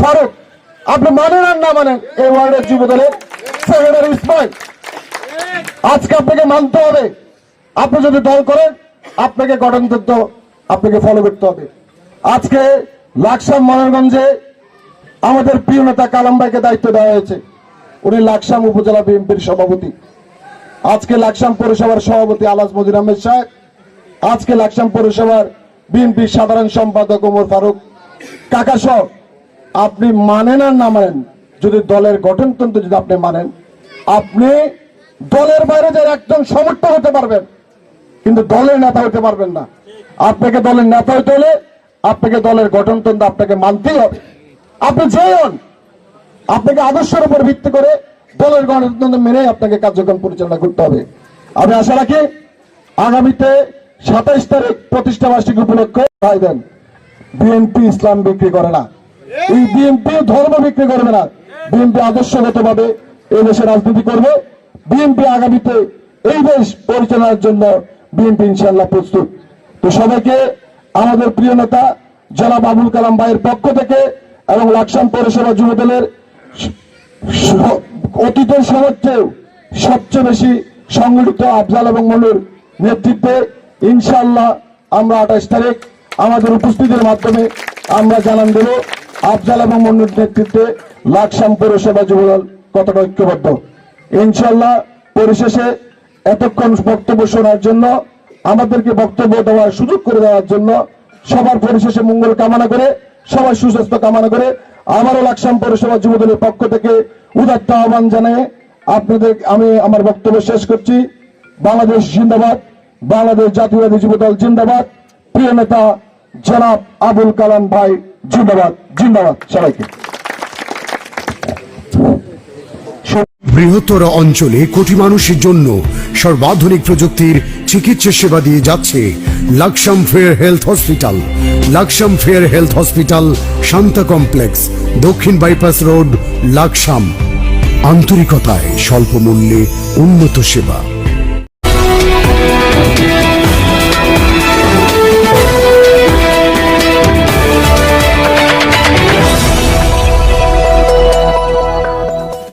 ফারুক, আপনি মানেন আর না মানেন এই ওয়ার্ডের যুবদলের সেক্রেটারি ইসমাইল, আজকে আপনাকে মানতে হবে। আপনি যদি দল করেন আপনাকে গঠনতন্ত্র আপনাকে ফলো করতে হবে। আজকে লাকসাম মনোরগঞ্জে আমাদের প্রিয় নেতা কালাম ভাইকে দায়িত্ব দেওয়া হয়েছে। উনি লাকসাম উপজেলা বিএনপির সভাপতি, আজকে লাকসাম পৌরসভার সভাপতি আলাজ মজির আহমেদ সাহেব, আজকে লাকসাম পৌরসভার বিএনপির সাধারণ সম্পাদক ওমর ফারুক কাকা সহ আপনি মানেন আর না মানেন, যদি দলের গঠনতন্ত্র যদি আপনি মানেন, আপনি দলের বাইরে যে একজন সমর্থক হতে পারবেন, কিন্তু দলের নেতা হতে পারবেন না। আপনাকে দলের নেতা হতে হলে আপনাকে দলের গঠনতন্ত্র আপনাকে মানতেই হবে। আপনি যেই হন, আপনাকে আদর্শের উপর ভিত্তি করে দলের গণতন্ত্র মেনে আপনাকে কার্যক্রম পরিচালনা করতে হবে। আমি আশা রাখি আগামীতে 27 তারিখ প্রতিষ্ঠা বার্ষিকী উপলক্ষে ভাই দেন, বিএনপি ইসলাম বিক্রি করে না, এই বিএনপি ধর্ম বিক্রি করবে না, বিএনপি আদর্শগত ভাবে এই দেশে রাজনীতি করবে। বিএনপি আগামীতে এই দেশ পরিচালনার জন্য বিএনপি ইনশাআল্লাহ প্রস্তুত। তো সবাইকে আমাদের প্রিয় নেতা জনাব আবুল কালাম ভাইয়ের পক্ষ থেকে এবং লাকসাম পৌরসভা যুবদলের অতীতের সমর্থেও সবচেয়ে বেশি সংগঠিত আফজাল এবং মনুর নেতৃত্বে ইনশাআল্লাহ আমরা 28 তারিখ আমাদের উপস্থিতির মাধ্যমে আমরা জানান দেব আফজাল এবং মনুর নেতৃত্বে লাকসাম পৌরসভা যুবদল কতটা ঐক্যবদ্ধ। ইনশাআল্লাহ পরিশেষে এতক্ষণ বক্তব্য শোনার জন্য, আমাদেরকে বক্তব্য দেওয়ার সুযোগ করে দেওয়ার জন্য, সবার পরিশেষে মঙ্গল কামনা করে, সবার সুস্বাস্থ্য কামনা করে আমারও লাকসাম পৌরসভা যুবদলের পক্ষ থেকে উদাত্ত আহ্বান জানিয়ে আপনাদের আমি আমার বক্তব্য শেষ করছি। বাংলাদেশ জিন্দাবাদ, বাংলাদেশ জাতীয়বাদী যুবদল জিন্দাবাদ, প্রিয় নেতা জনাব আবুল কালাম ভাই জিন্দাবাদ। জিন্দাবাদ সবাইকে। বৃহত্তর অঞ্চলে কোটি মানুষের জন্য সর্বাধুনিক প্রযুক্তির চিকিৎসা সেবা দিয়ে যাচ্ছে Laksam fair health hospital. Laksam fair health hospital, Shanta complex, দক্ষিণ বাইপাস রোড, লাকসাম। আন্তরিকতায় স্বল্প মূল্যে উন্নত সেবা।